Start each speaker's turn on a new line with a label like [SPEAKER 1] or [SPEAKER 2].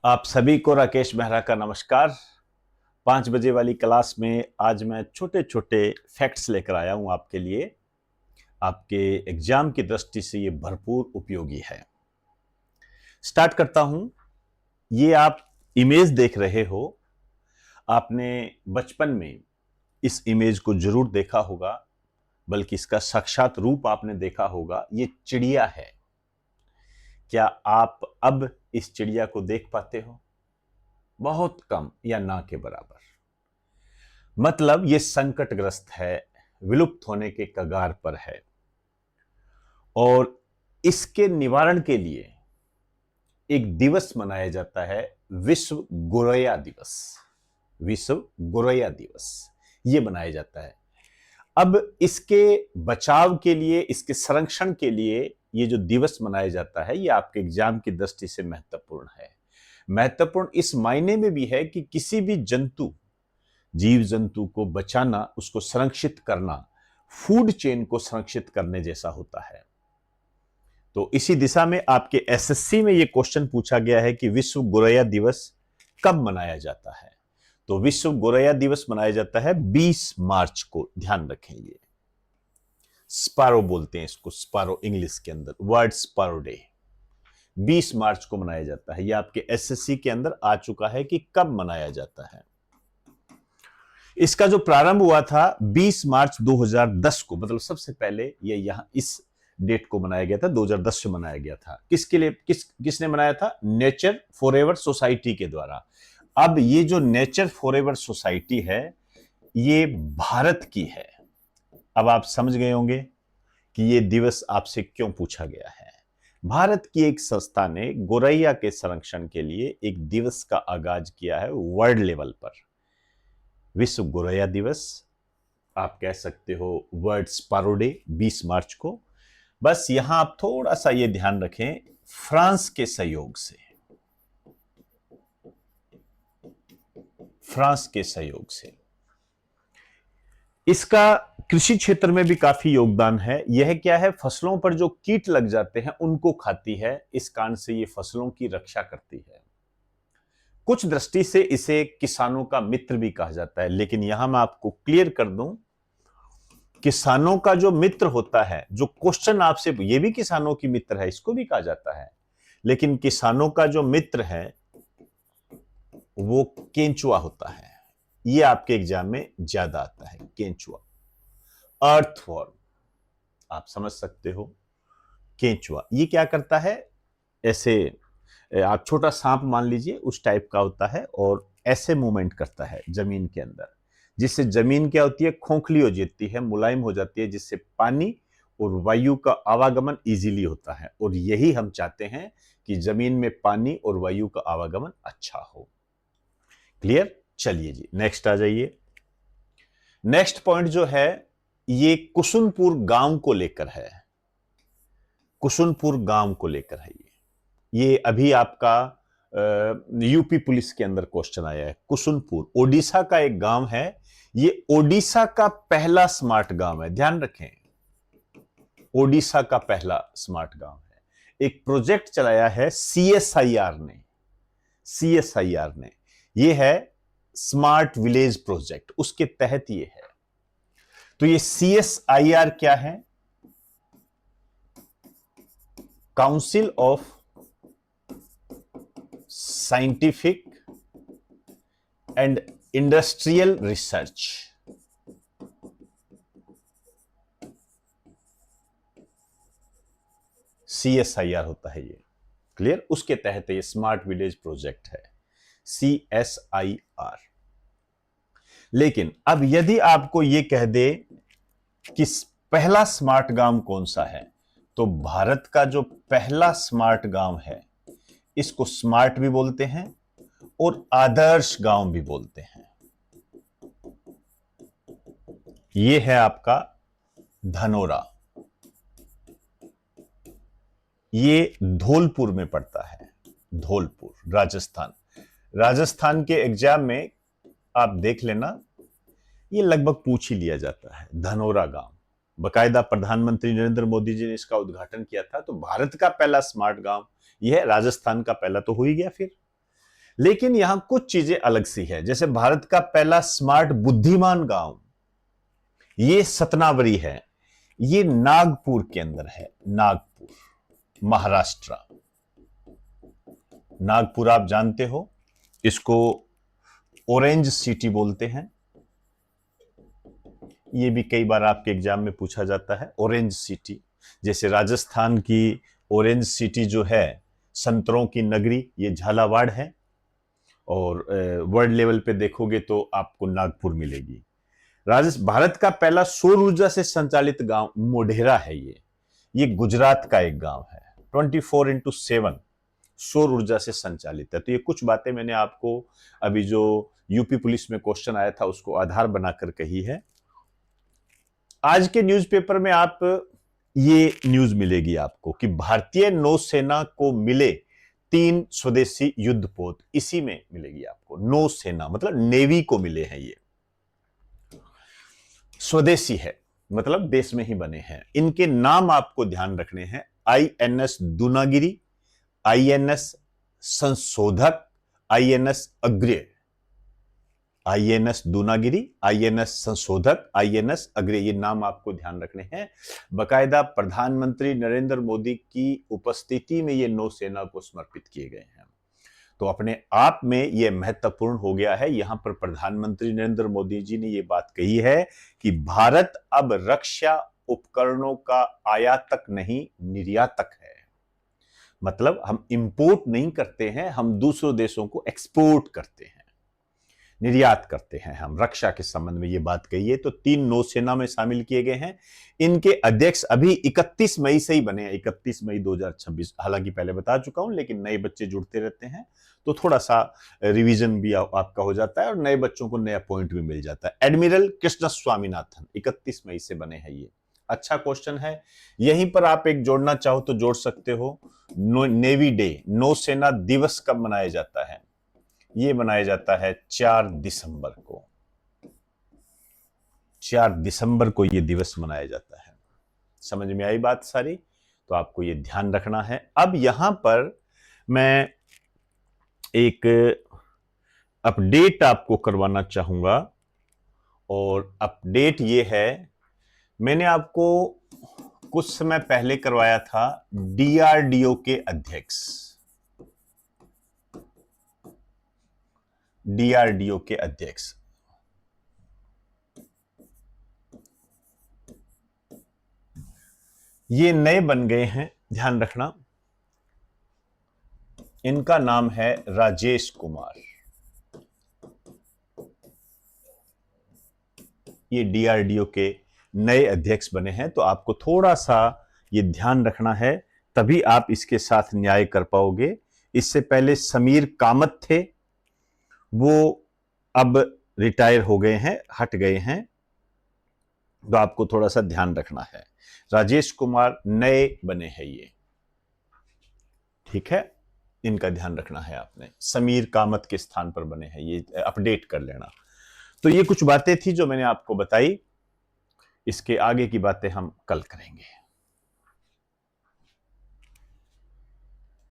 [SPEAKER 1] आप सभी को राकेश मेहरा का नमस्कार। 5 बजे वाली क्लास में आज मैं छोटे छोटे फैक्ट्स लेकर आया हूं आपके लिए। आपके एग्जाम की दृष्टि से ये भरपूर उपयोगी है। स्टार्ट करता हूं। ये आप इमेज देख रहे हो। आपने बचपन में इस इमेज को जरूर देखा होगा, बल्कि इसका साक्षात रूप आपने देखा होगा। ये चिड़िया है। क्या आप अब इस चिड़िया को देख पाते हो? बहुत कम या ना के बराबर। मतलब ये संकटग्रस्त है, विलुप्त होने के कगार पर है। और इसके निवारण के लिए एक दिवस मनाया जाता है, विश्व गोरैया दिवस। विश्व गोरैया दिवस ये मनाया जाता है। अब इसके बचाव के लिए, इसके संरक्षण के लिए ये जो दिवस मनाया जाता है, ये आपके एग्जाम की दृष्टि से महत्वपूर्ण है। महत्वपूर्ण इस मायने में भी है कि किसी भी जंतु, जीव जंतु को बचाना, उसको संरक्षित करना, फूड चेन को संरक्षित करने जैसा होता है। तो इसी दिशा में आपके एसएससी में यह क्वेश्चन पूछा गया है कि विश्व गोरैया दिवस कब मनाया जाता है। तो विश्व गोरैया दिवस मनाया जाता है 20 मार्च को। ध्यान रखें, ये स्पारो बोलते हैं इसको, स्पारो इंग्लिश के अंदर वर्ड स्पारो डे 20 मार्च को मनाया जाता है। यह आपके एसएससी के अंदर आ चुका है कि कब मनाया जाता है। इसका जो प्रारंभ हुआ था 20 मार्च 2010 को, मतलब सबसे पहले ये यहां इस डेट को मनाया गया था, 2010 से मनाया गया था। किसके लिए, किसने मनाया था? नेचर फॉरएवर सोसाइटी के द्वारा। अब ये जो नेचर फॉरएवर सोसाइटी है, ये भारत की है। अब आप समझ गए होंगे कि ये दिवस आपसे क्यों पूछा गया है। भारत की एक संस्था ने गोरैया के संरक्षण के लिए एक दिवस का आगाज किया है वर्ल्ड लेवल पर। विश्व गोरैया दिवस, आप कह सकते हो वर्ल्ड स्पारो डे, 20 मार्च को। बस यहां आप थोड़ा सा ये ध्यान रखें, फ्रांस के सहयोग से, फ्रांस के सहयोग से इसका कृषि क्षेत्र में भी काफी योगदान है। यह क्या है, फसलों पर जो कीट लग जाते हैं उनको खाती है। इस कारण से ये फसलों की रक्षा करती है। कुछ दृष्टि से इसे किसानों का मित्र भी कहा जाता है। लेकिन यहां मैं आपको क्लियर कर दूं, किसानों का जो मित्र होता है, जो क्वेश्चन आपसे, ये भी किसानों की मित्र है, इसको भी कहा जाता है। लेकिन किसानों का जो मित्र है वो केंचुआ होता है। ये आपके एग्जाम में ज्यादा आता है, केंचुआ। अर्थवर्म, आप समझ सकते हो। केंचुआ ये क्या करता है, ऐसे आप छोटा सांप मान लीजिए, उस टाइप का होता है और ऐसे मूवमेंट करता है जमीन के अंदर, जिससे जमीन क्या होती है, खोखली हो जाती है, मुलायम हो जाती है, जिससे पानी और वायु का आवागमन इजीली होता है। और यही हम चाहते हैं कि जमीन में पानी और वायु का आवागमन अच्छा हो। क्लियर? चलिए जी, नेक्स्ट आ जाइए। नेक्स्ट पॉइंट जो है, ये कुसुनपुर गांव को लेकर है। कुसुनपुर गांव को लेकर है ये अभी आपका यूपी पुलिस के अंदर क्वेश्चन आया है। कुसुनपुर ओडिशा का एक गांव है। ये ओडिशा का पहला स्मार्ट गांव है। ध्यान रखें, ओडिशा का पहला स्मार्ट गांव है। एक प्रोजेक्ट चलाया है सीएसआईआर ने। सीएसआईआर ने, ये है स्मार्ट विलेज प्रोजेक्ट, उसके तहत ये है। तो ये सीएसआईआर क्या है? Council of scientific and industrial research. CSIR होता है ये। क्लियर? उसके तहत ये स्मार्ट विलेज प्रोजेक्ट है, सीएसआईआर। लेकिन अब यदि आपको ये कह दे कि पहला स्मार्ट गांव कौन सा है, तो भारत का जो पहला स्मार्ट गांव है, इसको स्मार्ट भी बोलते हैं और आदर्श गांव भी बोलते हैं। यह है आपका धनोरा। ये धौलपुर में पड़ता है, धौलपुर, राजस्थान। राजस्थान के एग्जाम में आप देख लेना, ये लगभग पूछ ही लिया जाता है, धनोरा गांव। बकायदा प्रधानमंत्री नरेंद्र मोदी जी ने इसका उद्घाटन किया था। तो भारत का पहला स्मार्ट गांव यह है, राजस्थान का पहला तो हो ही गया। फिर लेकिन यहां कुछ चीजें अलग सी है। जैसे भारत का पहला स्मार्ट बुद्धिमान गांव, ये सतनावरी है, ये नागपुर के अंदर है। नागपुर, महाराष्ट्र। नागपुर आप जानते हो, इसको ऑरेंज सिटी बोलते हैं। ये भी कई बार आपके एग्जाम में पूछा जाता है, ऑरेंज सिटी। जैसे राजस्थान की ऑरेंज सिटी जो है, संतरों की नगरी, ये झालावाड़ है। और वर्ल्ड लेवल पे देखोगे तो आपको नागपुर मिलेगी। भारत का पहला सौर ऊर्जा से संचालित गांव मोढेरा है। ये गुजरात का एक गांव है। 24/7 सौर ऊर्जा से संचालित है। तो ये कुछ बातें मैंने आपको अभी जो यूपी पुलिस में क्वेश्चन आया था उसको आधार बनाकर कही है। आज के न्यूज़पेपर में आप ये न्यूज मिलेगी आपको कि भारतीय नौसेना को मिले 3 स्वदेशी युद्धपोत, इसी में मिलेगी आपको। नौसेना मतलब नेवी को मिले हैं। ये स्वदेशी है, मतलब देश में ही बने हैं। इनके नाम आपको ध्यान रखने हैं। INS दूनागिरी, INS संशोधक, INS Agray. INS Dunagiri, INS संशोधक, INS अग्रय, ये नाम आपको ध्यान रखने हैं। बकायदा प्रधानमंत्री नरेंद्र मोदी की उपस्थिति में ये नौसेना को समर्पित किए गए हैं। तो अपने आप में ये महत्वपूर्ण हो गया है। यहां पर प्रधानमंत्री नरेंद्र मोदी जी ने ये बात कही है कि भारत अब रक्षा उपकरणों का आयातक नहीं, निर्यातक है। मतलब हम इंपोर्ट नहीं करते हैं, हम दूसरों देशों को एक्सपोर्ट करते हैं, निर्यात करते हैं हम। रक्षा के संबंध में ये बात कही है। तो 3 नौसेना में शामिल किए गए हैं। इनके अध्यक्ष अभी 31 मई से ही बने हैं, 31 मई 2026। हालांकि पहले बता चुका हूं, लेकिन नए बच्चे जुड़ते रहते हैं तो थोड़ा सा रिवीजन भी आपका हो जाता है और नए बच्चों को नया पॉइंट भी मिल जाता है। एडमिरल कृष्ण स्वामीनाथन 31 मई से बने हैं। ये अच्छा क्वेश्चन है। यहीं पर आप एक जोड़ना चाहो तो जोड़ सकते हो। नेवी डे, नौसेना दिवस कब मनाया जाता है? ये मनाया जाता है 4 दिसंबर को। 4 दिसंबर को ये दिवस मनाया जाता है। समझ में आई बात सारी? तो आपको ये ध्यान रखना है। अब यहां पर मैं एक अपडेट आपको करवाना चाहूंगा, और अपडेट ये है, मैंने आपको कुछ समय पहले करवाया था DRDO के अध्यक्ष, DRDO के अध्यक्ष ये नए बन गए हैं, ध्यान रखना। इनका नाम है राजेश कुमार। ये DRDO के नए अध्यक्ष बने हैं। तो आपको थोड़ा सा ये ध्यान रखना है, तभी आप इसके साथ न्याय कर पाओगे। इससे पहले समीर कामत थे, वो अब रिटायर हो गए हैं, हट गए हैं। तो आपको थोड़ा सा ध्यान रखना है। राजेश कुमार नए बने हैं ये, ठीक है? इनका ध्यान रखना है आपने। समीर कामत के स्थान पर बने हैं, ये अपडेट कर लेना। तो ये कुछ बातें थी जो मैंने आपको बताई। इसके आगे की बातें हम कल करेंगे।